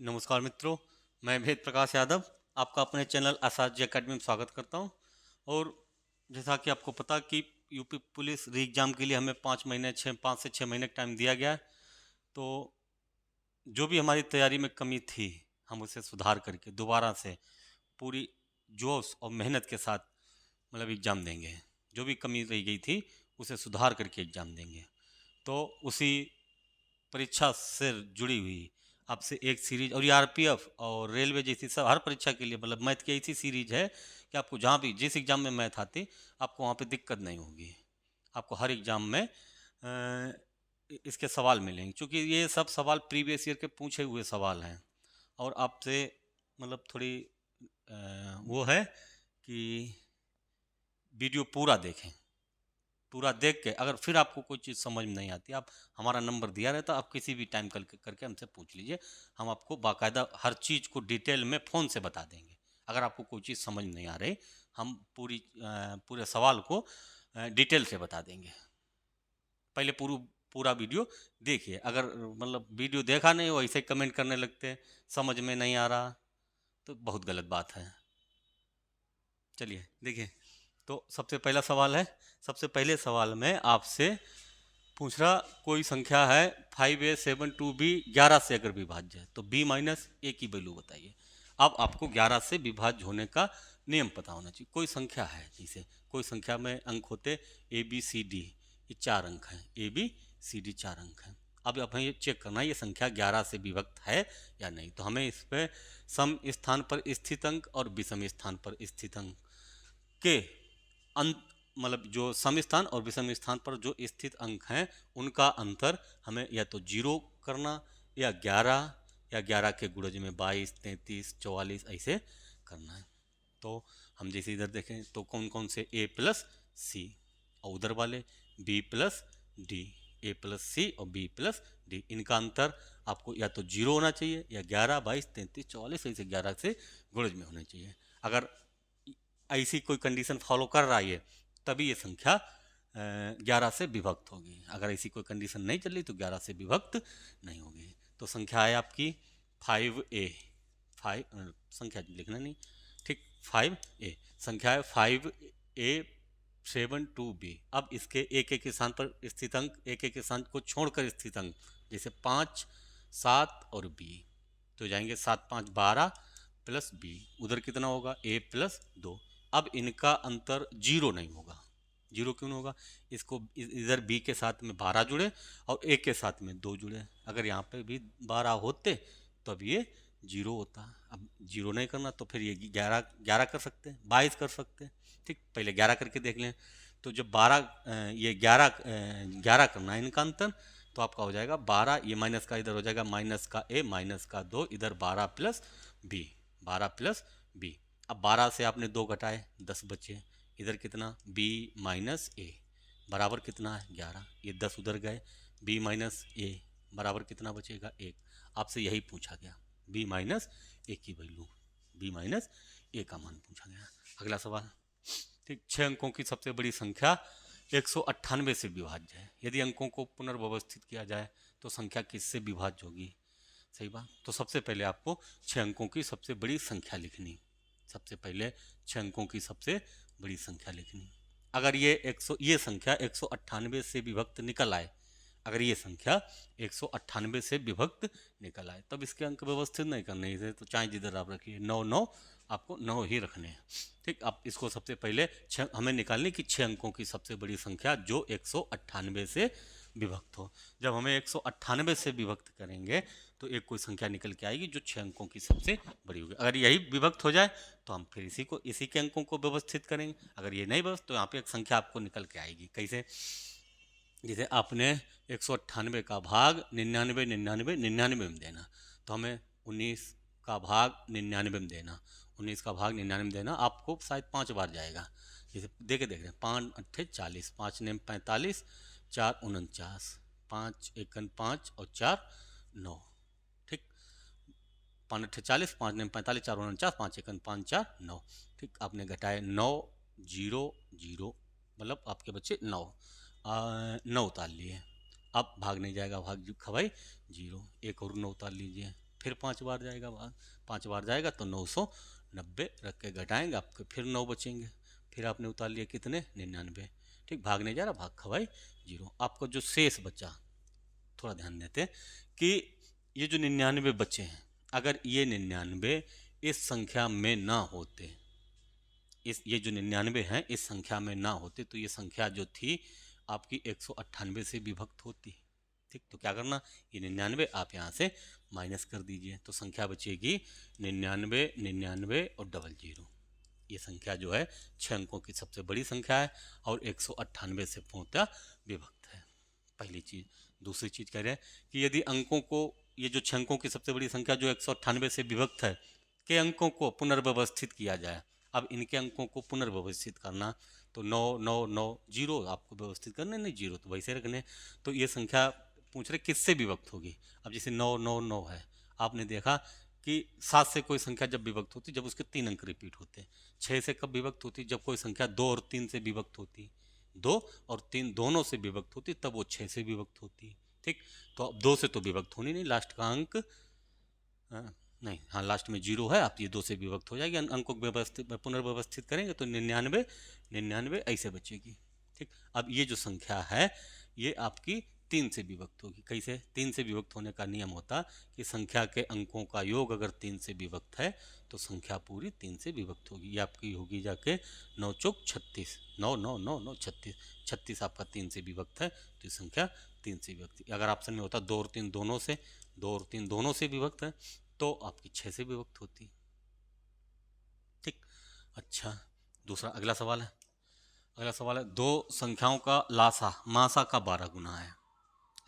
नमस्कार मित्रों, मैं वेद प्रकाश यादव आपका अपने चैनल आसाजी अकेडमी में स्वागत करता हूं। और जैसा कि आपको पता कि यूपी पुलिस री एग्ज़ाम के लिए हमें 5 से 6 महीने का टाइम दिया गया है। तो जो भी हमारी तैयारी में कमी थी, हम उसे सुधार करके दोबारा से पूरी जोश और मेहनत के साथ मतलब एग्ज़ाम देंगे। जो भी कमी रह गई थी उसे सुधार करके एग्ज़ाम देंगे। तो उसी परीक्षा से जुड़ी हुई आपसे एक सीरीज, और ये आरपीएफ और रेलवे जैसी सब हर परीक्षा के लिए मतलब मैथ की ऐसी सीरीज है कि आपको जहाँ भी जिस एग्ज़ाम में मैथ आती आपको वहाँ पे दिक्कत नहीं होगी। आपको हर एग्ज़ाम में इसके सवाल मिलेंगे, क्योंकि ये सब सवाल प्रीवियस ईयर के पूछे हुए सवाल हैं। और आपसे मतलब थोड़ी वो है कि वीडियो पूरा देखें। पूरा देख के अगर फिर आपको कोई चीज़ समझ में नहीं आती, आप हमारा नंबर दिया रहता, आप किसी भी टाइम करके हमसे पूछ लीजिए। हम आपको बाकायदा हर चीज़ को डिटेल में फ़ोन से बता देंगे। अगर आपको कोई चीज़ समझ नहीं आ रही, हम पूरे सवाल को डिटेल से बता देंगे। पहले पूरा वीडियो देखिए। अगर मतलब वीडियो देखा नहीं हो, ऐसे कमेंट करने लगते समझ में नहीं आ रहा, तो बहुत गलत बात है। चलिए देखिए, तो सबसे पहले सवाल में आपसे पूछ रहा, कोई संख्या है 5a7 2b 11 से अगर विभाज्य है तो b माइनस ए की वैल्यू बताइए। अब आपको 11 से विभाज्य होने का नियम पता होना चाहिए। कोई संख्या है, जैसे कोई संख्या में अंक होते ए बी सी डी, ये 4 अंक हैं, ए बी सी डी 4 अंक हैं। अब हमें ये चेक करना है ये संख्या 11 से विभक्त है या नहीं। तो हमें इस पर सम स्थान पर स्थित अंक और विषम स्थान पर स्थित अंक के अंत मतलब जो सम स्थान और विषम स्थान पर जो स्थित अंक हैं उनका अंतर हमें या तो 0 करना या 11 के गुणज में 22, 33, 44 ऐसे करना है। तो हम जैसे इधर देखें तो कौन कौन से a प्लस सी, और उधर वाले b plus d, a plus c और b प्लस डी, इनका अंतर आपको या तो 0 होना चाहिए या 11, 22, 33, 44 ऐसे 11 से गुणज में होना चाहिए। अगर ऐसी कोई कंडीशन फॉलो कर रहा है तभी ये संख्या 11 से विभक्त होगी। अगर ऐसी कोई कंडीशन नहीं चल रही तो 11 से विभक्त नहीं होगी। तो संख्या है आपकी 5a, 5 संख्या लिखना नहीं, ठीक, 5a संख्या है 5a7 2b। अब इसके एक एक स्थान पर स्थित अंक, एक एक स्थान को छोड़कर स्थित अंक, जैसे 5, 7 और b, तो जाएंगे 7, 5, 12 प्लस b, उधर कितना होगा a प्लस 2। अब इनका अंतर 0 नहीं होगा। 0 क्यों नहीं होगा? इसको इधर b के साथ में 12 जुड़े और a के साथ में 2 जुड़े। अगर यहाँ पे भी 12 होते तो अब ये 0 होता। अब 0 नहीं करना तो फिर ये 11 कर सकते हैं, 22 कर सकते हैं। ठीक, पहले 11 करके देख लें। तो जब 11 करना है इनका अंतर, तो आपका हो जाएगा 12, ये माइनस का इधर हो जाएगा माइनस का a माइनस का 2, इधर 12 प्लस b, 12 प्लस b। अब 12 से आपने 2 घटाए 10 बचे, इधर कितना b माइनस ए बराबर कितना है 11, ये 10 उधर गए, b माइनस ए बराबर कितना बचेगा 1। आपसे यही पूछा गया, b माइनस ए की वैल्यू, b माइनस ए का मान पूछा गया। अगला सवाल, ठीक, 6 अंकों की सबसे बड़ी संख्या 198 से विभाज्य है। यदि अंकों को पुनर्व्यवस्थित किया जाए तो संख्या किससे विभाज्य होगी? सही बात। तो सबसे पहले आपको 6 अंकों की सबसे बड़ी संख्या लिखनी। सबसे पहले 6 अंकों की सबसे बड़ी संख्या लिखनी। अगर ये संख्या 198 से विभक्त निकल आए, अगर ये संख्या 198 से विभक्त निकल आए, तब इसके अंक व्यवस्थित नहीं करने इसे, तो चाहे जिधर आप रखिए 9 9, आपको 9 ही रखने हैं। ठीक, अब इसको सबसे पहले हमें निकालनी कि 6 अंकों की सबसे बड़ी संख्या जो 198 से विभक्त हो। जब हमें 198 से विभक्त करेंगे तो एक कोई संख्या निकल के आएगी जो 6 अंकों की सबसे बड़ी होगी। अगर यही विभक्त हो जाए तो हम फिर इसी के अंकों को व्यवस्थित करेंगे। अगर ये नहीं व्यवस्थित तो यहाँ पे एक संख्या आपको निकल के आएगी। कैसे? जैसे आपने 198 का भाग 99 99 99 में देना, तो हमें 19 का भाग 99 में देना, 19 का भाग 99 में देना, आपको शायद 5 बार जाएगा। जैसे देख रहे हैं 5 अट्ठे 40, 5 नेम 45, 4 49, 5 एकन 5 और 4 9। ठीक, 5 अट्ठे 40, 5 नेम 45, 4 49, 5 एकन 5 4 9। ठीक, आपने घटाए 9 0 0, मतलब आपके बच्चे 9 9 उतार लिए। अब भाग नहीं जाएगा, भाग खवाई 0, एक और 9 उतार लीजिए, फिर 5 बार जाएगा बाहर, 5 बार जाएगा तो 990 रख के घटाएंगे, आपके फिर 9 बचेंगे, फिर आपने उतार लिया कितने 99, ठीक, भागने जा रहा, भाग खवाई 0। आपको जो शेष बचा, थोड़ा ध्यान देते हैं कि ये जो 99 बचे हैं, अगर ये 99 इस संख्या में ना होते, ये जो 99 हैं इस संख्या में ना होते, तो ये संख्या जो थी आपकी 198 से विभक्त होती, ठीक। तो क्या करना, ये 99 आप यहाँ से माइनस कर दीजिए, तो संख्या बचेगी 99, 99 और 00। ये संख्या जो है 6 अंकों की सबसे बड़ी संख्या है और 198 से पूर्णतः विभक्त है, पहली चीज़। दूसरी चीज़ कह रहे हैं कि यदि अंकों को, ये जो 6 अंकों की सबसे बड़ी संख्या जो 198 से विभक्त है, के अंकों को पुनर्व्यवस्थित किया जाए। अब इनके अंकों को पुनर्व्यवस्थित करना, तो 9 9 9 0 आपको व्यवस्थित करने, नहीं 0 तो वैसे रखने। तो ये संख्या पूछ रहे किससे विभक्त होगी। अब जैसे 9 9 9 है, आपने देखा कि 7 से कोई संख्या जब विभक्त होती जब उसके 3 अंक रिपीट होते। 6 से कब विभक्त होती, जब कोई संख्या 2 और 3 से विभक्त होती, 2 और 3 दोनों से विभक्त होती, तब वो 6 से विभक्त होती, ठीक। तो अब 2 से तो विभक्त होनी नहीं, लास्ट का अंक नहीं, हाँ लास्ट में 0 है, आप ये 2 से विभक्त हो जाएगी, अंकों को व्यवस्थित पुनर्व्यवस्थित करेंगे तो 99 99 ऐसे बचेगी, ठीक। अब ये जो संख्या है ये आपकी 3 से विभक्त होगी। कैसे, 3 से विभक्त होने का नियम होता कि संख्या के अंकों का योग अगर 3 से विभक्त है तो संख्या पूरी 3 से विभक्त होगी। ये आपकी होगी जाके 9 चौक 36, 9 9 9 9 36, 36 आपका 3 से विभक्त है, तो ये संख्या 3 से विभक्त। अगर ऑप्शन में होता 2 और 3 दोनों से, 2 और 3 दोनों से विभक्त है, तो आपकी 6 से विभक्त होती, ठीक। अच्छा, दूसरा अगला सवाल है। अगला सवाल है, दो संख्याओं का लासा मासा का 12 गुना है।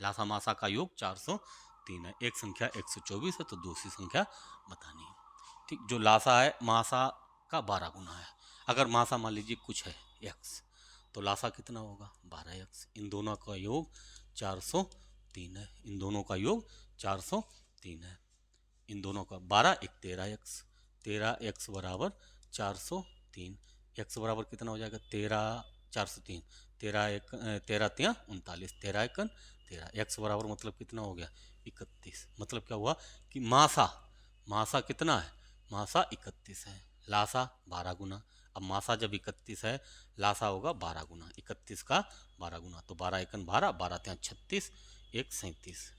लासा मासा का योग 403 है। एक संख्या 124 है, तो दूसरी संख्या बतानी है, ठीक। जो लासा है मासा का 12 गुना है। अगर मासा मान लीजिए कुछ है x, तो लासा कितना होगा 12x। इन दोनों का योग 403 है, इन दोनों का योग 403 है। इन दोनों का 12 एक 13x, 13x बराबर 403। x बराबर कितना हो जाएगा 13, 403, 13 एक 13 तिया 39, 13 एकन 13। x बराबर मतलब कितना हो गया 31। मतलब क्या हुआ कि मासा, मासा कितना है, मासा 31 है, लासा 12 गुना। अब मासा जब 31 है, लासा होगा 12 गुना, 31 का 12 गुना, तो 12 एकन 12, 12 तिया 36, 1 37,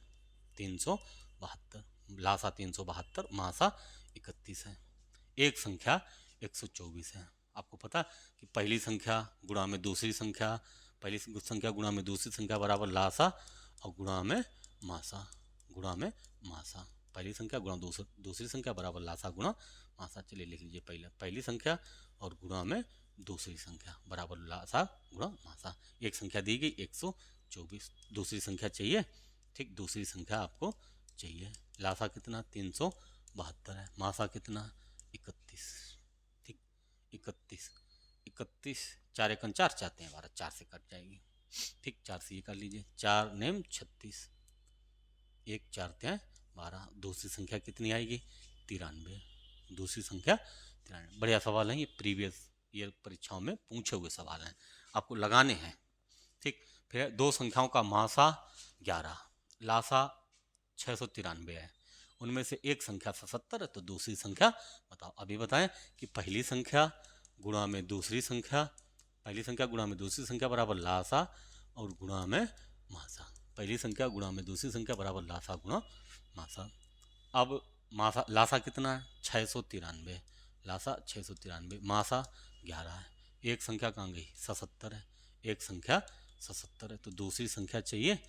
372। लासा 372, मासा 31 है। एक संख्या 124 है। आपको पता कि पहली संख्या गुणा में दूसरी संख्या, पहली संख्या गुणा में दूसरी संख्या बराबर लासा और गुणा में मासा, गुणा में मासा। पहली संख्या गुणा दूसरी संख्या बराबर लासा गुणा मासा। चलिए लिख लीजिए, पहली संख्या और गुणा में दूसरी संख्या बराबर लासा गुणा मासा। एक संख्या दी गई 124, दूसरी संख्या चाहिए, ठीक। दूसरी संख्या आपको चाहिए। लासा कितना 372 है, मासा कितना 31, ठीक। 31 31, 4 एकन 4 चाहते हैं 12, 4 से कट जाएगी, ठीक। 4 से ये कर लीजिए, 4 नेम 36, 1 4 हैं 12। दूसरी संख्या कितनी आएगी 93, दूसरी संख्या 93। बढ़िया सवाल है ये, प्रीवियस ईयर परीक्षाओं में पूछे हुए सवाल हैं, आपको लगाने हैं, ठीक। फिर दो संख्याओं का मासा 11, लासा 693 है। उनमें से एक संख्या 77 है, तो दूसरी संख्या बताओ। अभी बताएं कि पहली संख्या गुणा में दूसरी संख्या, पहली संख्या गुणा में दूसरी संख्या बराबर लासा और गुणा में मासा। पहली संख्या गुणा में दूसरी संख्या बराबर लासा गुणा मासा। अब मासा, लासा कितना है 693, लासा 693, मासा 11 है। एक संख्या कहाँ गई 77 है, एक संख्या 77 है, तो दूसरी संख्या चाहिए,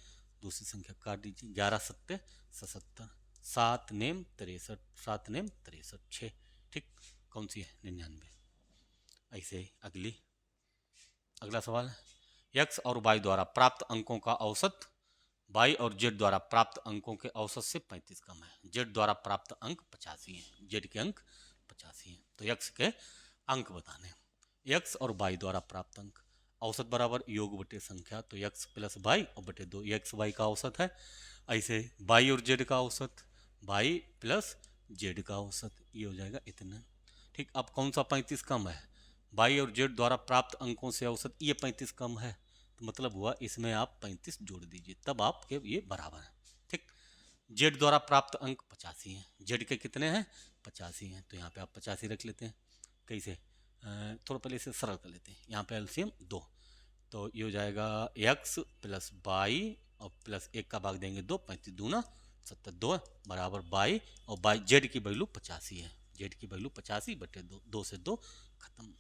दूसरी संख्या काट दीजिए, 11 सत्ते 77, 7 नेम 63, 7 नेम 63, 6, ठीक। कौन सी है 99। ऐसे ही अगला सवाल है, x और y द्वारा प्राप्त अंकों का औसत y और z द्वारा प्राप्त अंकों के औसत से 35 कम है। z द्वारा प्राप्त अंक 85 हैं, z के अंक 85 हैं, तो x के अंक बताने। x और y द्वारा प्राप्त अंक, औसत बराबर योग बटे संख्या, तो x प्लस y और बटे 2, x y का औसत है। ऐसे y और z का औसत, y प्लस z का औसत, ये हो जाएगा इतना, ठीक। अब कौन सा 35 कम है, y और z द्वारा प्राप्त अंकों से औसत, ये 35 कम है, तो मतलब हुआ इसमें आप 35 जोड़ दीजिए, तब आपके ये बराबर है, ठीक। जेड द्वारा प्राप्त अंक 85 हैं। जेड के कितने हैं? 85 हैं। तो यहाँ पे आप 85 रख लेते हैं। कैसे? थोड़ा पहले इसे सरल कर लेते हैं। यहाँ पे एलसीएम 2, तो ये हो जाएगा x प्लस बाई और प्लस 1 का भाग देंगे 2, 35 दूना 70, 2 बराबर बाई, और बाई जेड की वैल्यू 85 है। जेड की वैल्यू 85 बटे 2, 2 से 2 खत्म।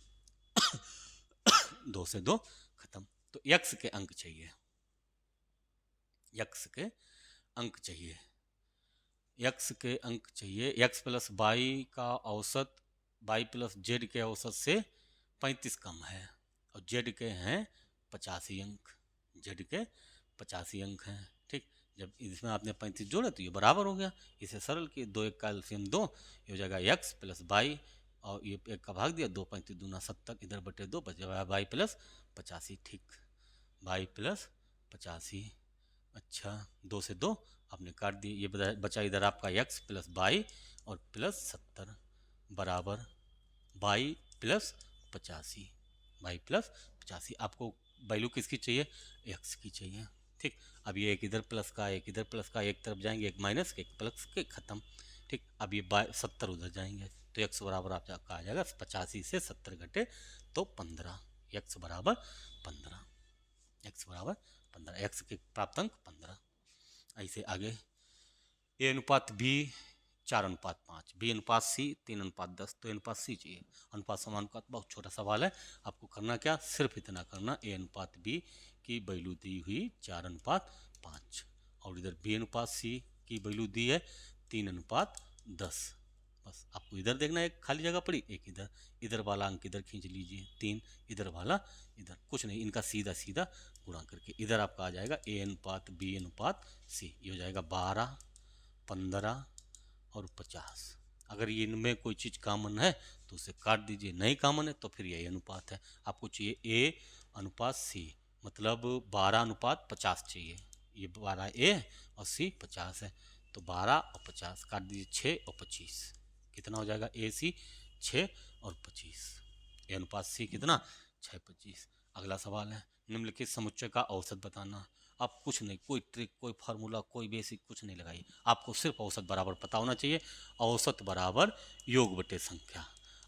2 से 2 खत्म। तो x के अंक चाहिए, x के अंक चाहिए, x के अंक चाहिए। x प्लस बाई का औसत बाई प्लस जेड के औसत से 35 कम है, और जेड के हैं 85 अंक, जेड के 85 अंक हैं। ठीक, जब इसमें आपने 35 जोड़े तो ये बराबर हो गया। इसे सरल किए, 2 1 का एलसीएम 2, ये हो जाएगा x प्लस बाई, और ये 1 का भाग दिया 2, 35 दूना 70, इधर बटे 2 बच जाएगा बाई प्लस 85। ठीक, बाई प्लस 85। अच्छा, 2 से 2 आपने काट दिए, ये बचा इधर आपका x प्लस बाई और प्लस 70 बराबर बाई प्लस 85। बाई प्लस 85 आपको वैल्यू किसकी चाहिए? x की चाहिए। ठीक, अब ये एक इधर प्लस का, एक इधर प्लस का, एक तरफ जाएंगे, एक माइनस के, एक प्लस के, खत्म। ठीक, अब ये 70 उधर जाएंगे, तो x बराबर आपका आ जाएगा 85 से 70 घटे तो 15, x बराबर 15, x बराबर 15, x के प्राप्तांक 15। ऐसे आगे a अनुपात b 4:5, b अनुपात c 3:10, तो a अनुपात c चाहिए। अनुपात समानुपात बहुत छोटा सवाल है, आपको करना क्या, सिर्फ इतना करना, a अनुपात b की वैल्यू दी हुई 4:5, और इधर b अनुपात c की वैल्यू दी है 3:10। बस आपको इधर देखना है, एक खाली जगह पड़ी, एक इधर, इधर वाला अंक इधर खींच लीजिए 3, इधर वाला इधर, कुछ नहीं, इनका सीधा सीधा गुणा करके इधर आपका आ जाएगा a अनुपात b अनुपात c, ये हो जाएगा 12, 15 और 50। अगर ये इनमें कोई चीज़ कॉमन है तो उसे काट दीजिए, नहीं कॉमन है तो फिर यही अनुपात है। आपको चाहिए a अनुपात c, मतलब 12:50 चाहिए। ये 12 a और c 50 है, तो 12 और 50 काट दीजिए, 6 और 25 कितना हो जाएगा? a c 6 और 25, a अनुपात c कितना? 6, 25। अगला सवाल है, निम्नलिखित समुच्चय का औसत बताना। आप कुछ नहीं, कोई ट्रिक, कोई फार्मूला, कोई बेसिक कुछ नहीं लगाइए, आपको सिर्फ औसत बराबर पता होना चाहिए। औसत बराबर योग बटे संख्या,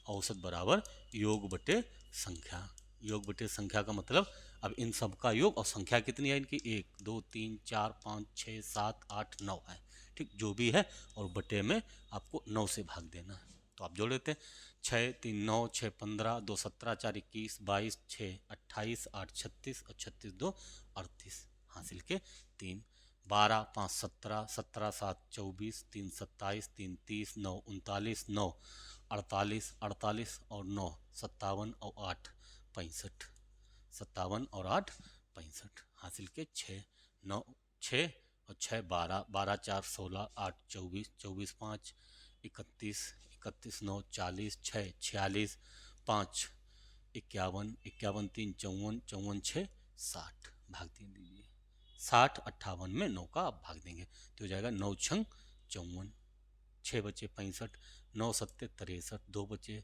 औसत बराबर योग बटे संख्या। योग बटे संख्या का मतलब, अब इन सब का योग, और संख्या कितनी है इनकी? 1 2 3 4 5 6 7 8 9 है। ठीक, जो भी है, और बटे में आपको 9 से भाग देना है, तो आप जोड़ लेते हैं। 6 3 9 6 15 2 17 4 21 22 6 28 8 36 और 36 2 38 हासिल के 3, 12 5 17 17 7 24 3 27 3 30 9 39 9 48 48 और 9 57 और 8 65, 57 और 8 65 हासिल के 6 9 6 और 6 12 12 4 16 8 24 24 5 31 31 9 40 6 46 5 51 51 3 54 54 6 60 भाग दीजिए। 60 58 में 9 का आप भाग देंगे तो हो जाएगा 9 छंग 54, 6 बचे 65, 9 सत्ते 63, 2 बचे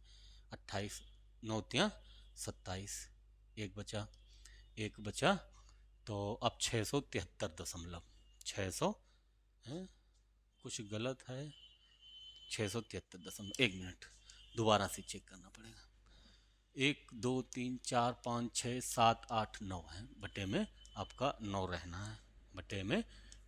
28, 9 त्या 27, एक बचा, एक बचा, तो अब 673 600 है, कुछ गलत है, 673 एक मिनट दोबारा से चेक करना पड़ेगा। 1 2 3 4 5 6 7 8 9 है, बटे में आपका 9 रहना है, बटे में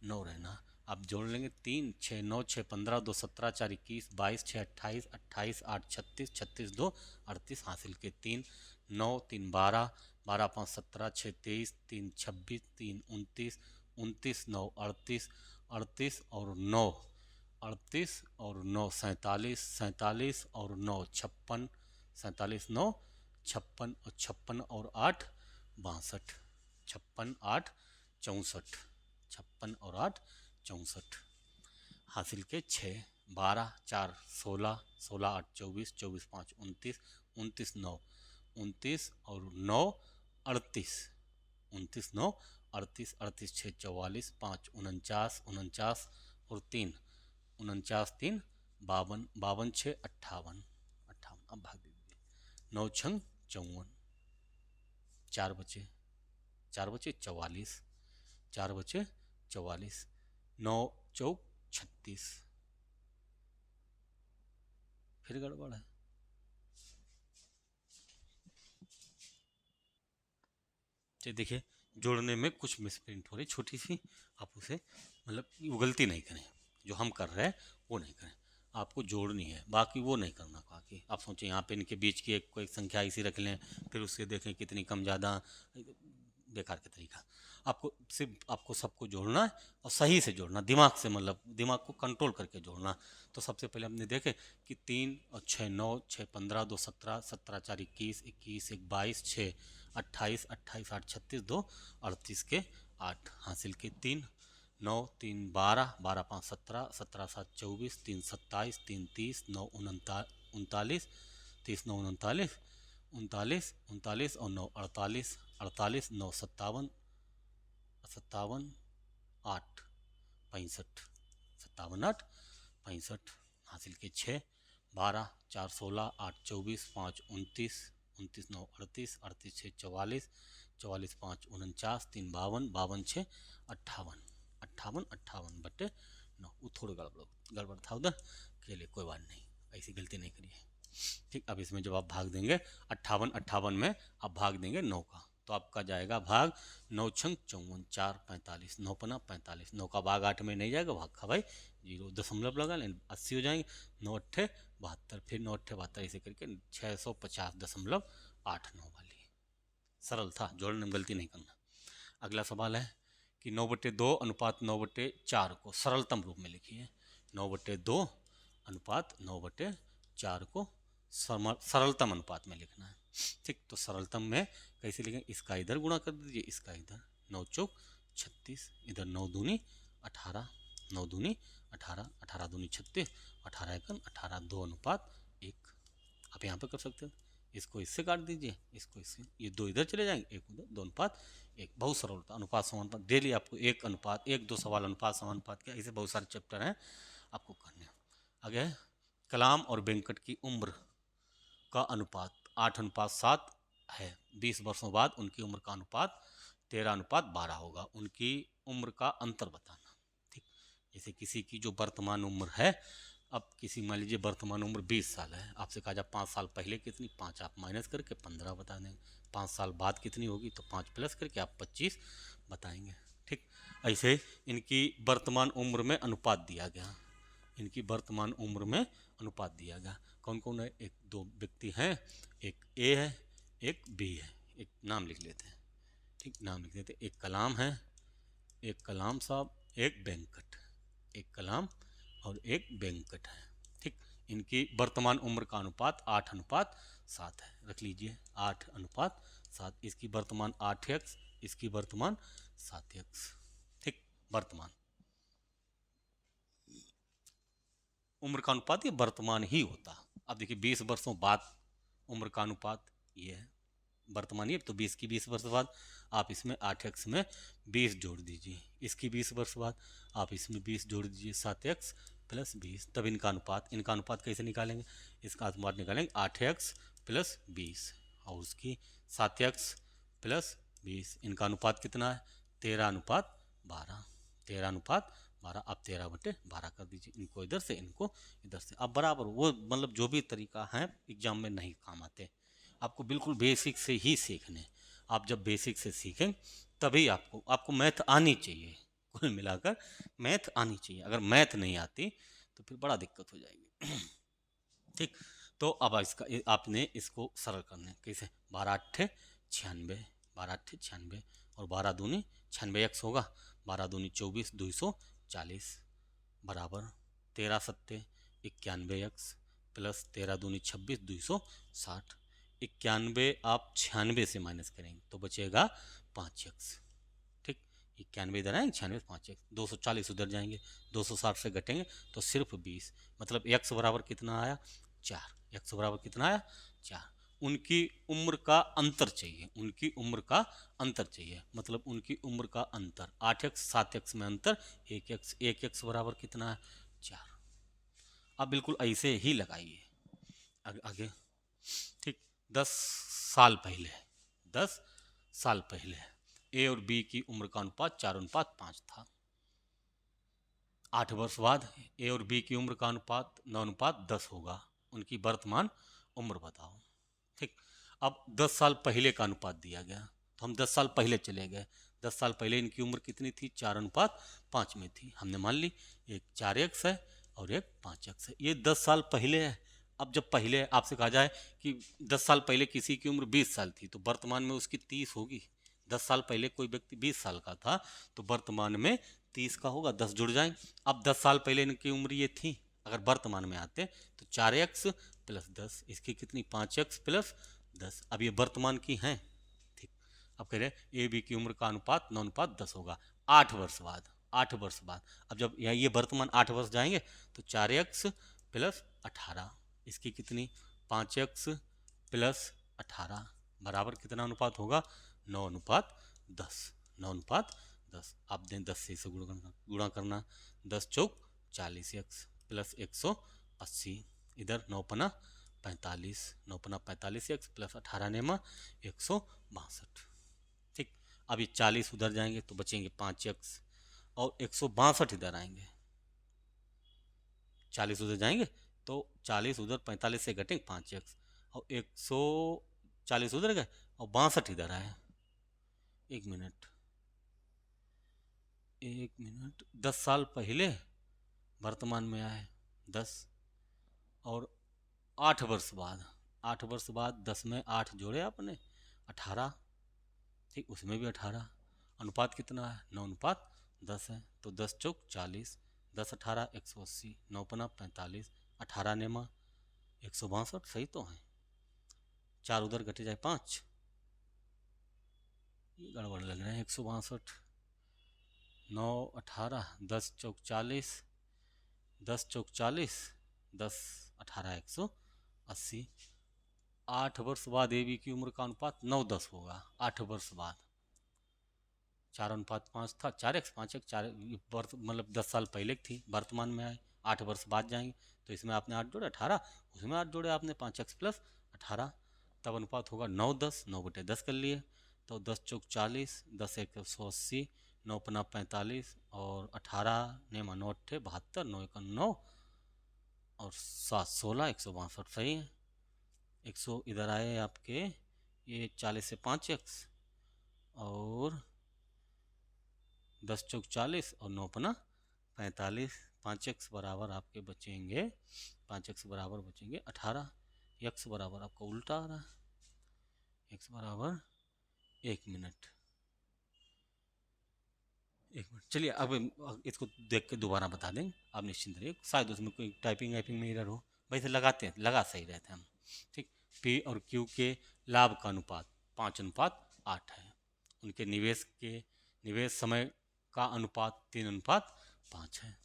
9 रहना। आप जोड़ लेंगे 3 6 9 6 15 2 17 4 21 22 6 28 28 8 36 36 2 38 हासिल के 3 9 3 12 12 5 17 6 23 3 26 3 29 29 9 38 38 और 9 38 और 9 47 47 और 9 56 47 9 56 और 56 और 8 62, 56 8 64, 56 और 8 64 हासिल के 6 12 4 16 16 8 24 24 5 29 29 9 29 और 9 38 29 9 38 38 6 44 5 49 49 और 3 49 3 52 52 6 58 58। अब भाग दीजिए, 9 छंग 54, 4 बचे 44, 4 बचे 44, 9 चौक 36। फिर गड़बड़ है। ये देखिए जोड़ने में कुछ मिसप्रिंट हो रही छोटी सी, आप उसे मतलब वो गलती नहीं करें, जो हम कर रहे हैं वो नहीं करें। आपको जोड़नी है, बाकी वो नहीं करना। बाकी आप सोचें यहाँ पे इनके बीच की एक कोई संख्या इसी रख लें, फिर उससे देखें कितनी कम ज़्यादा, बेकार का तरीका। आपको सिर्फ आपको सबको जोड़ना है और सही से जोड़ना, दिमाग से, मतलब दिमाग को कंट्रोल करके जोड़ना। तो सबसे पहले हमने देखे कि 3 और 6 9, 6 15, 2 17, 17 4 21, 21 1 22, 6 28, 28 8 36, 2 38 के 8 हासिल के 3 9 3 12, 12 5 17, 17 7 24, 3 27, 3 30, 9 39, 30 9 39, 39 39 और 9 48, 48 9 57, 57 8 65, 57 8 65 हासिल के 6 12 4 16, 8 24, 5 29, 29 9 38, 38 6 44, 44 5 49, 3 52, 52 6 58, 58 58 बटे 9। वो थोड़ा गड़बड़ था उधर के लिए, कोई बात नहीं, ऐसी गलती नहीं करिए। ठीक, अब इसमें जब आप भाग देंगे 58 58 में आप भाग देंगे 9 का, तो आपका जाएगा भाग 9 छंग 54, 4 45, 9 पना 45, 9 का भाग 8 में नहीं जाएगा, भाग का भाई 0 दशमलव लगा लें, 80 हो जाएंगे। 9 अट्ठे 72, फिर 9 अट्ठे 72, ऐसे करके 650.89 वाली। सरल था, जोड़ने में गलती नहीं करना। अगला सवाल है कि 9/2 अनुपात 9/4 को सरलतम रूप में लिखिए। 9/2 अनुपात 9/4 को सरलतम अनुपात में लिखना है। ठीक, तो सरलतम में कैसे लिखें, इसका इधर गुणा कर दीजिए, इसका इधर, 9 चौक 36, इधर 9 दूनी 18, 9 दूनी 18, 18 दूनी 36, 18 एकम 18, 2 अनुपात 1। आप यहाँ पे कर सकते हो, इसको इससे काट दीजिए, इसको इससे, ये 2 इधर चले जाएंगे, 1 उधर, 2 अनुपात 1। बहुत सरल होता है, अनुपात समानुपात। डेली आपको 1 अनुपात 1 2 सवाल अनुपात समानुपात के, ऐसे बहुत सारे चैप्टर हैं आपको करने। आगे कलाम और वेंकट की उम्र का अनुपात 8:7 है। 20 वर्षों बाद उनकी उम्र का अनुपात 13:12 होगा। उनकी उम्र का अंतर बताना। ठीक, जैसे किसी की जो वर्तमान उम्र है, अब किसी मान लीजिए वर्तमान उम्र 20 साल है, आपसे कहा जाए 5 साल पहले कितनी, 5 आप माइनस करके 15 बता देंगे। 5 साल बाद कितनी होगी, तो 5 प्लस करके आप 25 बताएंगे। ठीक, ऐसे इनकी वर्तमान उम्र में अनुपात दिया गया, इनकी वर्तमान उम्र में अनुपात दिया गया। कौन कौन है, एक दो व्यक्ति हैं, एक ए है एक बी है। एक नाम लिख लेते हैं। ठीक, नाम लिख लेते हैं। एक कलाम है, एक कलाम साहब, एक वेंकट, एक कलाम और एक वेंकट है। ठीक, इनकी वर्तमान उम्र का अनुपात 8:7 है, रख लीजिए 8:7। इसकी वर्तमान 8x, इसकी वर्तमान 7x। ठीक, वर्तमान उम्र का अनुपात ये वर्तमान ही होता। अब देखिए 20 वर्षों बाद उम्र का अनुपात ये है, वर्तमान ये, तो 20 की 20 वर्ष बाद आप इसमें 8x में 20 जोड़ दीजिए, इसकी 20 वर्ष बाद आप इसमें 20 जोड़ दीजिए, 7x + 20। तब इनका अनुपात कैसे निकालेंगे, इसका अनुपात निकालेंगे 8x + 20 और उसकी 7x + 20। इनका अनुपात कितना है, 13:12, 13:12। आप 13/12 कर दीजिए, इनको इधर से इनको इधर से। अब बराबर वो, मतलब जो भी तरीका है एग्जाम में नहीं काम आते, आपको बिल्कुल बेसिक से ही सीखने। आप जब बेसिक से सीखें तभी आपको मैथ आनी चाहिए। कुल मिलाकर मैथ आनी चाहिए, अगर मैथ नहीं आती तो फिर बड़ा दिक्कत हो जाएगी। ठीक, तो अब आपने इसको सरल करना कैसे, 12 8 96, 12 8 96 और 12 दूनी 96x होगा, 12 दूनी 24, 240 बराबर 13 7 91x + 13 दूनी 26, 260। 91 आप 96 से माइनस करेंगे तो बचेगा 5x। ठीक, 91 इधर आएंगे, 96 5x, 240 उधर जाएंगे, 260 से घटेंगे तो सिर्फ 20, मतलब x बराबर कितना आया, 4। x बराबर कितना आया, 4। उनकी उम्र का अंतर चाहिए, उनकी उम्र का अंतर चाहिए, मतलब उनकी उम्र का अंतर 8x 7x में अंतर 1x बराबर कितना है, 4। आप बिल्कुल ऐसे ही लगाइए आगे। ठीक, 10 साल पहले, 10 साल पहले ए और बी की उम्र का अनुपात 4:5 था। 8 वर्ष बाद ए और बी की उम्र का अनुपात 9:10 होगा। उनकी वर्तमान उम्र बताओ। ठीक, अब 10 साल पहले का अनुपात दिया गया, तो हम 10 साल पहले चले गए। 10 साल पहले इनकी उम्र कितनी थी? 4:5 में थी। हमने मान ली एक 4x है और एक 5x है। ये 10 साल पहले है। अब जब पहले आपसे कहा जाए कि 10 साल पहले किसी की उम्र 20 साल थी, तो वर्तमान में उसकी 30 होगी। 10 साल पहले कोई व्यक्ति 20 साल का था, तो वर्तमान में 30 का होगा, 10 जुड़ जाएंगे। अब 10 साल पहले इनकी उम्र ये थी, अगर वर्तमान में आते तो 4x प्लस 10, इसकी कितनी? 5x plus 10। अब ये वर्तमान की हैं। ठीक, अब कह रहे ए बी की उम्र का अनुपात 9:10 होगा 8 वर्ष बाद। 8 वर्ष बाद अब जब यहाँ ये वर्तमान 8 वर्ष जाएंगे तो 4x प्लस 18, इसकी कितनी? 5x प्लस 18 बराबर कितना अनुपात होगा? 9:10। 9:10 आप दें 10 से इसे गुणा करना। 10 चौक 40x प्लस 180, इधर 9×45, 9×45x प्लस 18 नेमा 162। ठीक, अब ये 40 उधर जाएंगे तो बचेंगे 5x और 162 इधर आएंगे। 40 उधर जाएंगे तो 40 उधर, 45 से घटेंगे 5x और 140 उधर गए और 62 इधर आए। एक मिनट 10 साल पहले वर्तमान में आए 10 और 8 वर्ष बाद, 8 वर्ष बाद 10 में 8 जोड़े आपने 18। ठीक, उसमें भी 18। अनुपात कितना है? 9:10 है। तो 10 चौक 40, 10 18 180, 9×45, 18 नेमा 162। सही तो है। 4 उधर घटे जाए 5, ये गड़बड़ लग रहे हैं। 162, 9 18, 10 चौक 40, 10 चौक 40, 10 18 180। 8 वर्ष बाद ए बी की उम्र का अनुपात 9:10 होगा। 8 वर्ष बाद 4:5 था, 4x 5x 4 वर्ष मतलब 10 साल पहले की थी, वर्तमान में आए। 8 वर्ष बाद जाएंगे तो इसमें आपने 8 जोड़े 18, उसमें 8 जोड़े आपने 5x प्लस 18, तब अनुपात होगा 9:10। 9/10 कर लिए तो 10 चौक 40, 10 1 180, 9×45 और 18 नेमा 9 8 72, 9 1 9 और 7 16, 162। सही है। 100 इधर आए आपके, ये 40 से 5x और 10 चौक 40 और 9×45, 5x बराबर आपके बचेंगे, 5x बराबर बचेंगे 18। x बराबर आपका उल्टा आ रहा है, x बराबर 1 मिनट। चलिए अब इसको देख के दोबारा बता दें, आप निश्चिंत रहिए, शायद उसमें कोई टाइपिंग वाइपिंग में एरर हो। वैसे लगाते हैं, लगा सही रहते हैं हम। ठीक, पी और क्यू के लाभ का अनुपात 5:8 है। उनके निवेश समय का अनुपात 3:5 है।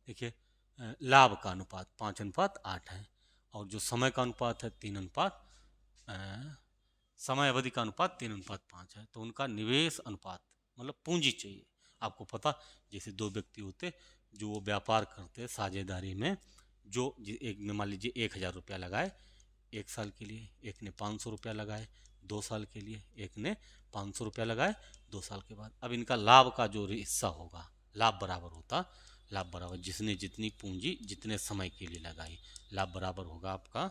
देखिए लाभ का अनुपात 5:8 है और जो समय का अनुपात है 3 समय अवधि का अनुपात 3:5 है। तो उनका निवेश अनुपात मतलब पूंजी चाहिए। आपको पता, जैसे दो व्यक्ति होते जो वो व्यापार करते साझेदारी में, जो एक ने मान लीजिए 1,000 रुपया लगाए 1 साल के लिए, एक ने 500 रुपया लगाए 2 साल के लिए, एक ने 500 रुपया लगाए 2 साल के बाद। अब इनका लाभ का जो हिस्सा होगा, लाभ बराबर होता, लाभ बराबर जिसने जितनी पूंजी जितने समय के लिए लगाई, लाभ बराबर होगा आपका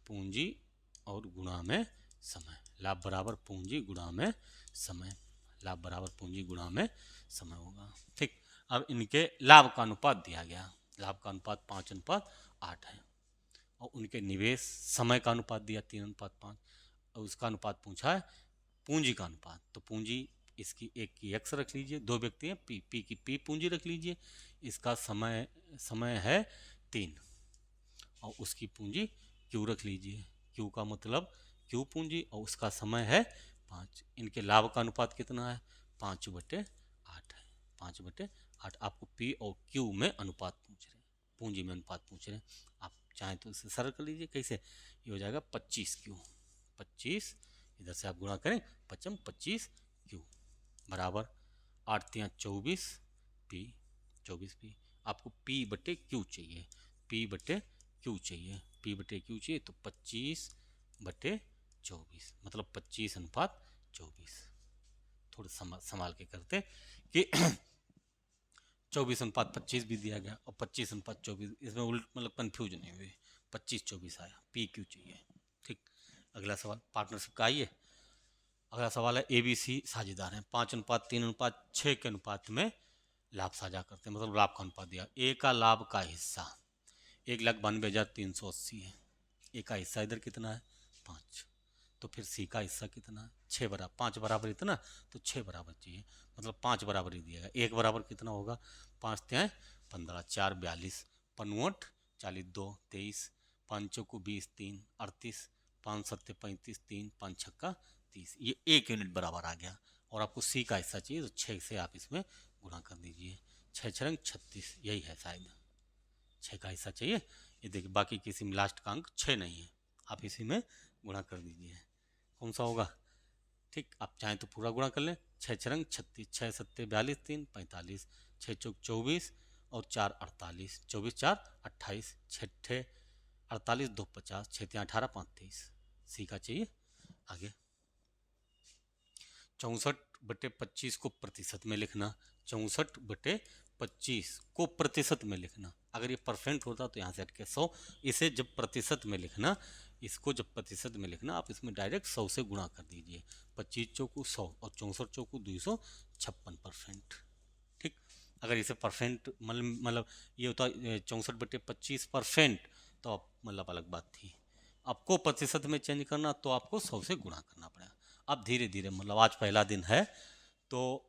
पूंजी और गुणा में समय। लाभ बराबर पूंजी गुणा में समय, लाभ बराबर पूंजी गुणा में समय होगा। ठीक, अब इनके लाभ का अनुपात दिया गया, लाभ का अनुपात 5:8 है और उनके निवेश समय का अनुपात दिया 3:5 और उसका अनुपात पूछा है पूंजी का अनुपात। तो पूंजी इसकी एक की x रख लीजिए, दो व्यक्ति हैं p की p पूंजी रख लीजिए, इसका समय है 3 और उसकी पूंजी q रख लीजिए। q का मतलब q पूंजी और उसका समय है 5। इनके लाभ का अनुपात कितना है? 5/8 है। 5/8 आपको p और q में अनुपात पूछ रहे हैं, पूंजी में अनुपात पूछ रहे हैं। आप चाहें तो इसे सरल कर लीजिए। कैसे? ये हो जाएगा 25q, 25 इधर से आप गुणा करें 25q बराबर 8×3 24 p। आपको p/q चाहिए, p/q चाहिए, p/q चाहिए तो 25/24 मतलब 25:24। थोड़ा संभाल के करते कि 24:25 भी दिया गया और 25:24, इसमें उल्ट मतलब कन्फ्यूज नहीं हुई, 25-24 आया, पी क्यू चाहिए। ठीक, अगला सवाल पार्टनरशिप का आइए। अगला सवाल है ABC साझेदार हैं, 5:3:6 के अनुपात में लाभ साझा करते हैं, मतलब लाभ का अनुपात दिया। ए का लाभ का हिस्सा 1,92,380 है, ए का हिस्सा इधर कितना है 5, तो फिर सी का हिस्सा कितना है 6 बराबर, 5 बराबर इतना, तो 6 बराबर चाहिए, मतलब 5 बराबर ही दिया गया। एक बराबर कितना होगा 5 त्याँ 15, 4 42, पनवट 40 2 23, 5 चौको 20 3 38, 5 सत्ते 35, 3 5 छक्का 30, ये 1 यूनिट बराबर आ गया। और आपको सी का हिस्सा चाहिए तो 6 से आप इसमें गुणा कर दीजिए, 6 छरंग 36, यही है शायद 6 का हिस्सा चाहिए। ये देखिए बाकी किसी में लास्ट का अंक 6 नहीं है, आप इसी में गुणा कर दीजिए, कौन सा होगा। ठीक, आप चाहें तो पूरा गुणा कर लें, 6 छरंग 36, 6 सत्ते 42, 3 45, 6 चौक 24 और 4 48, 24 4 28, 6 ठे 48 2 50, 6 त्याँ 18 5 23, सी का चाहिए। आगे 64/25 को प्रतिशत में लिखना, 64/25 को प्रतिशत में लिखना। अगर ये परसेंट होता तो यहाँ से हट के 100, इसे जब प्रतिशत में लिखना, इसको जब प्रतिशत में लिखना आप इसमें डायरेक्ट 100 से गुणा कर दीजिए, 25 चौकू 100 और 64 चौकू 256%। ठीक, अगर इसे परसेंट मतलब ये होता 64/25%, तो आप मतलब अलग बात थी। आपको प्रतिशत में चेंज करना तो आपको 100 से गुणा करना पड़ेगा। अब धीरे धीरे मतलब आज पहला दिन है तो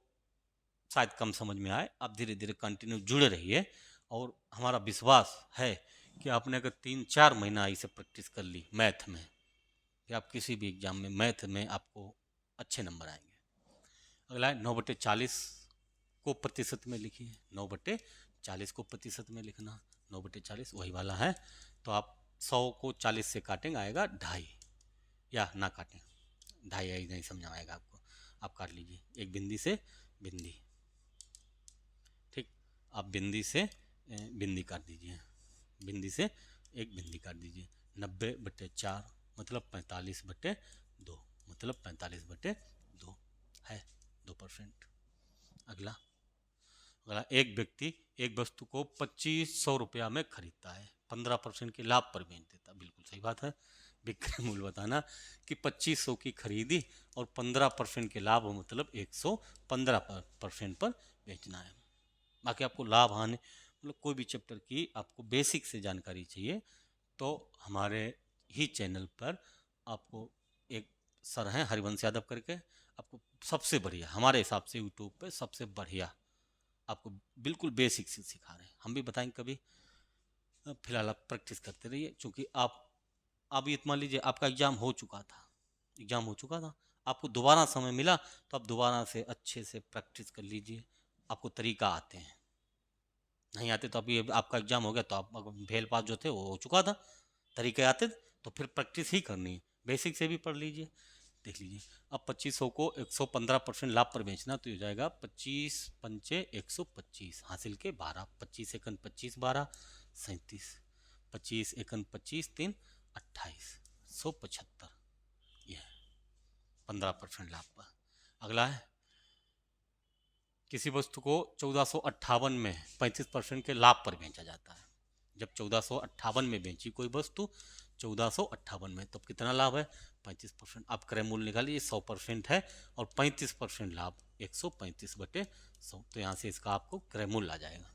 शायद कम समझ में आए, आप धीरे धीरे कंटिन्यू जुड़े रहिए, और हमारा विश्वास है कि आपने अगर 3-4 महीना इसे प्रैक्टिस कर ली मैथ में, कि आप किसी भी एग्जाम में मैथ में आपको अच्छे नंबर आएंगे। अगला है 9/40 को प्रतिशत में लिखिए, 9/40 को प्रतिशत में लिखना, 9/40 वही वाला है, तो आप 100 को 40 से काटेंगे आएगा 2.5, या ना काटें 2.5 नहीं समझ में आएगा आपको, आप काट लीजिए एक बिंदी से बिंदी। ठीक, आप बिंदी से बिंदी काट दीजिए, बिंदी से एक बिंदी काट दीजिए, 90/4 मतलब 45/2, मतलब 45/2 है 2%। अगला अगला एक व्यक्ति एक वस्तु को 2500 रुपया में खरीदता है, 15% के लाभ पर बेच देता, बिल्कुल सही बात है। विक्रय मूल्य बताना कि 2500 की खरीदी और 15% के लाभ मतलब 115% पर बेचना है। बाकी आपको लाभ हानि मतलब कोई भी चैप्टर की आपको बेसिक से जानकारी चाहिए तो हमारे ही चैनल पर आपको एक सर हैं हरिवंश यादव करके, आपको सबसे बढ़िया हमारे हिसाब से यूट्यूब पे सबसे बढ़िया आपको बिल्कुल बेसिक से सिखा रहे हैं। हम भी बताएंगे कभी, फिलहाल आप प्रैक्टिस करते रहिए, क्योंकि आप ये मान लीजिए आपका एग्ज़ाम हो चुका था, एग्ज़ाम हो चुका था, आपको दोबारा समय मिला तो आप दोबारा से अच्छे से प्रैक्टिस कर लीजिए, आपको तरीका आते हैं, नहीं आते तो अभी आपका एग्ज़ाम हो गया तो आप फेल पास जो थे वो हो चुका था, तरीके आते तो फिर प्रैक्टिस ही करनी है, बेसिक से भी पढ़ लीजिए। देख लीजिए अब 2500 को 115% लाभ पर बेचना तो हो जाएगा 25 पंचे 125 हासिल के 12, 25 एकन 25 12 37, 25 एकन 25 3 28, 175, यह 15% लाभ पर। अगला है किसी वस्तु को 1458 में 35% के लाभ पर बेचा जाता है। जब 1458 में बेची कोई वस्तु 1458 में, तब कितना लाभ है 35%। आप क्रय मूल्य निकालिए 100% है और 35% लाभ 135/100, तो यहाँ से इसका आपको क्रय मूल्य आ जाएगा।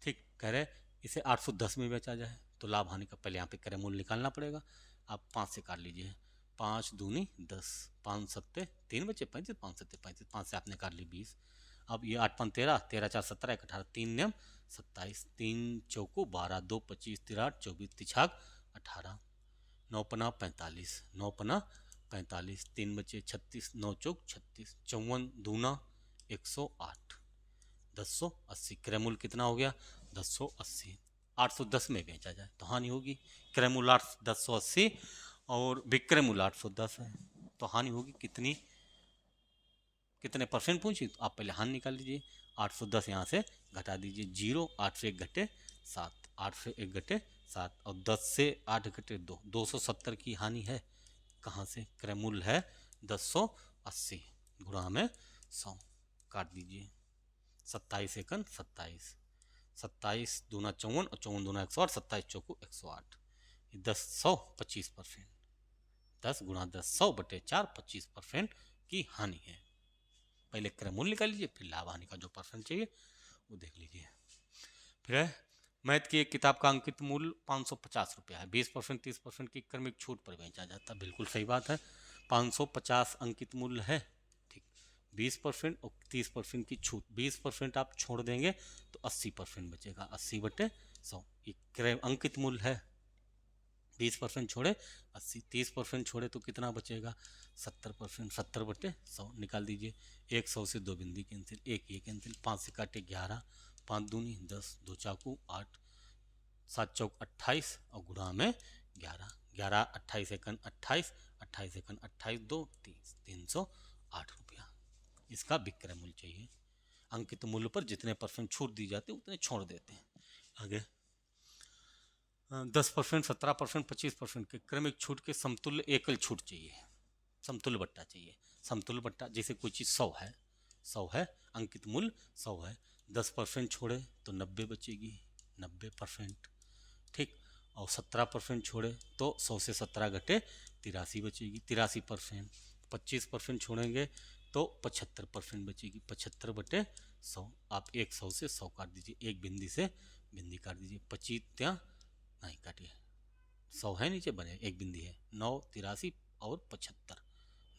ठीक, कह रहे इसे 810 में बेचा जाए तो लाभ हानि का पहले यहाँ पे क्रय मूल्य निकालना पड़ेगा। आप 5 से काट लीजिए, 5 दूनी 10, 5 सत्ते 3 बचे 35, 5 सत्ते 35, 5 से आपने काट ली 20। अब ये 8 5 13, 13 4 17, 1 18, 3 नियम 27, 3 चौको 12, 2 25, 3 8 24, तिछाक 18, 9 पना 45, 9 पना 45, 3 बचे 36, 9 चौक 36, 54 दूना 108, 1080। क्रय मूल्य कितना हो गया 1080। 810 में बेचा जाए तो हानि होगी, क्रय मूल्य 1080 और विक्रय मूल्य 810 है, तो हानि होगी कितनी, कितने परसेंट पूछी, तो आप पहले हानि निकाल लीजिए, 810 यहाँ से घटा दीजिए 0, 8 से 1 घटे 7, 8 से 1 घटे 7 और 10 से 8 घटे 2, 270 की हानि है। कहाँ से, क्रय मूल्य है 1080 गुणा में 100, काट दीजिए 27 एकन 27, 27 दूना 54 और 54 दूना 108, 27 चौको 108, 10 100 25%, 10 गुणा 10 100 बटे 4 25% की हानि है। पहले क्रय मूल्य निकाल लीजिए, फिर लाभ हानि का जो परसेंट चाहिए वो देख लीजिए। फिर है मैथ की एक किताब का अंकित मूल्य 550 रुपया है, 20% 30% की क्रमिक छूट पर बेचा जाता है। बिल्कुल सही बात है, 550 अंकित मूल्य है, ठीक। 20% और 30% की छूट, 20% आप छोड़ देंगे तो 80% बचेगा, 80 बटे 100 ये क्रय अंकित मूल्य है। 20% छोड़े 80, 30% छोड़े तो कितना बचेगा 70%, 70 बटे 100 निकाल दीजिए। 100 से 2 बिंदी कैंसिल, एक ये कैंसिल, 5 से काटे 11, 5 दूनी 10, 2 चाकू 8, 7 चौक 28 और गुणा में 11, 11 28 एकन 28, 28 एकन 28 2 30, 308 रुपया इसका विक्रय मूल्य चाहिए। अंकित मूल्य पर जितने परसेंट छूट दी जाती है उतने छोड़ देते हैं। आगे 10%, 17%, 25% के क्रमिक छूट के समतुल्य एकल छूट चाहिए, समतुल्य बट्टा चाहिए। समतुल्य बट्टा जैसे कोई चीज़ 100 है, 100 है, अंकित मूल्य 100 है, 10% छोड़े तो 90 बचेगी, 90%, ठीक। और 17% छोड़े तो 100 से 17 घटे 83 बचेगी, 83%। 25% छोड़ेंगे तो 75% बचेगी, 75 बटे 100। आप 100 से 100 काट दीजिए, एक बिंदी से बिंदी काट दीजिए, 25 ત્યાં नहीं काटिए, 100 है नीचे बने, एक बिंदी है, 9 83 और 75,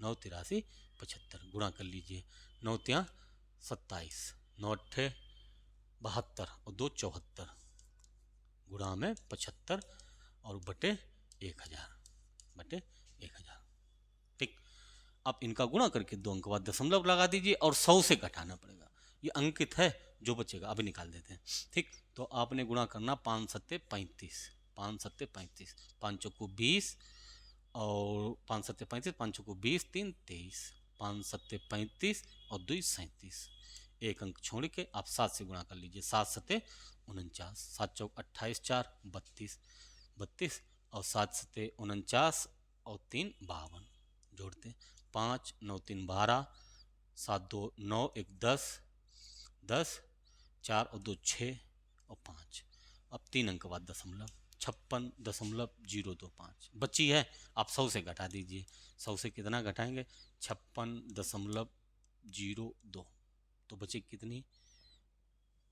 9 83 75 गुणा कर लीजिए, 9 ત્યાં 27, 9 अट्ठे 72 और 2 74 गुणा में 75 और बटे 1000, बटे 1000, ठीक। अब इनका गुणा करके 2 अंक बाद दशमलव लगा दीजिए और 100 से घटाना पड़ेगा, ये अंकित है जो बचेगा अभी निकाल देते हैं, ठीक। तो आपने गुणा करना 5 सत्ते 35, 5 सत्ते 35, 5 चौको 20 और 5 सत्ते 35, 5 चौको 20, 3 23, 5 सत्ते 35 और 2 37, एक अंक छोड़ के आप 7 से गुणा कर लीजिए, 7 सत्ते 49, 7 चौक 28 4 32, 32 और 7 सत्ते 49 और 3 52 जोड़ते 5 9 3 12, 7 2 9 1 10, 10 4 और 2 6 और 5, अब 3 अंक बाद दशमलव 56.025 बची है, आप 100 से घटा दीजिए, 100 से कितना घटाएंगे 56.02, तो बचे कितनी,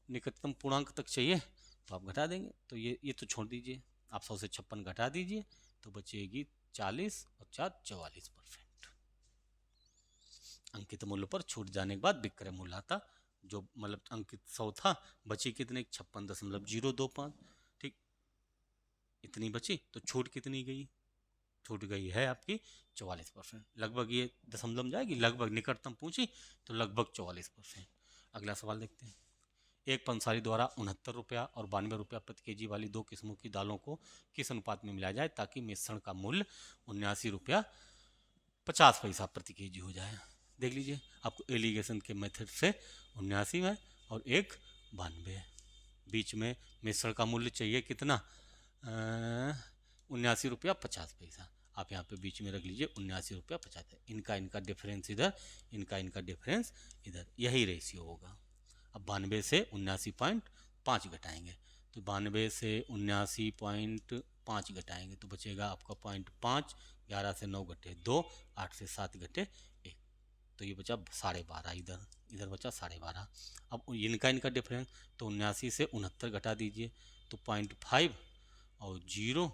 निकटतम पूर्णांक तक चाहिए तो आप घटा देंगे, तो ये तो छोड़ दीजिए, आप 100 से 56 घटा दीजिए तो बचेगी 40 और 4 44%। अंकित मूल्य पर छूट जाने के बाद विक्रय मूल्य आता, जो मतलब अंकित 100 था, बची कितने 56.025, ठीक, इतनी बची, तो छूट कितनी गई, छूट गई है आपकी 44%, लगभग ये दशमलव जाएगी, लगभग निकटतम पूछी तो लगभग 44%। अगला सवाल देखते हैं। एक पंसारी द्वारा 69 रुपया और 92 रुपया प्रति केजी वाली 2 किस्मों की दालों को किस अनुपात में मिलाया जाए ताकि मिश्रण का मूल्य 79 रुपया 50 पैसा प्रति केजी हो जाए। देख लीजिए, आपको एलिगेशन के मेथड से 79 है और एक 92, बीच में मिश्रण का मूल्य चाहिए कितना 79 रुपया 50 पैसा, आप यहाँ पे बीच में रख लीजिए 79 रुपया 50, इनका डिफरेंस इधर, इनका डिफरेंस इधर, यही रेशियो होगा। अब 92 से 79.5 घटाएंगे तो 92 से 79.5 घटाएंगे तो बचेगा आपका 0.5, 11 से 9 घटे 2, 8 से 7 घटे 1, तो ये बचा 12.5, इधर बचा 12.5। अब इनका डिफरेंस तो 79 से 69 घटा दीजिए तो 0.5 और 0,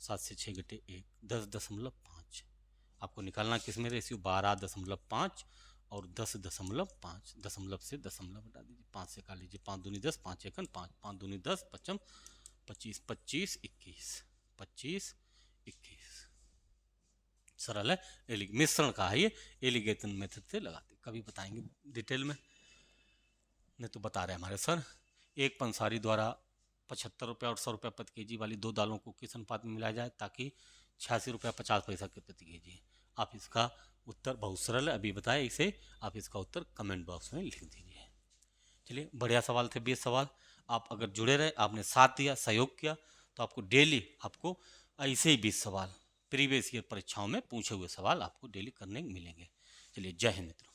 7 से 6 घटे 1, 10.5, आपको निकालना किस में रेशियो 12.5 और 10.5, दशमलव से दशमलव हटा दीजिए, 5 से काट लीजिए, 5 दूनी 10, 5 एकन 5, 5 दूनी 10, 55 25 25 21 25 21, सरल है, मिश्रण का है ये, एलिगेशन मेथड से लगाते, कभी बताएंगे डिटेल में, नहीं तो बता रहे हमारे सर। एक पंसारी द्वारा 75 रुपया और 100 रुपया प्रति केजी वाली 2 दालों को किस अनुपात में मिलाया जाए ताकि 86 रुपया 50 पैसा के प्रति केजी। आप इसका उत्तर बहुत सरल है, अभी बताए, इसे आप इसका उत्तर कमेंट बॉक्स में लिख दीजिए। चलिए, बढ़िया सवाल थे 20 सवाल, आप अगर जुड़े रहे, आपने साथ दिया, सहयोग किया, तो आपको डेली आपको ऐसे ही 20 सवाल प्रीवियस ईयर परीक्षाओं में पूछे हुए सवाल आपको डेली करने मिलेंगे। चलिए, जय हिंद मित्रों।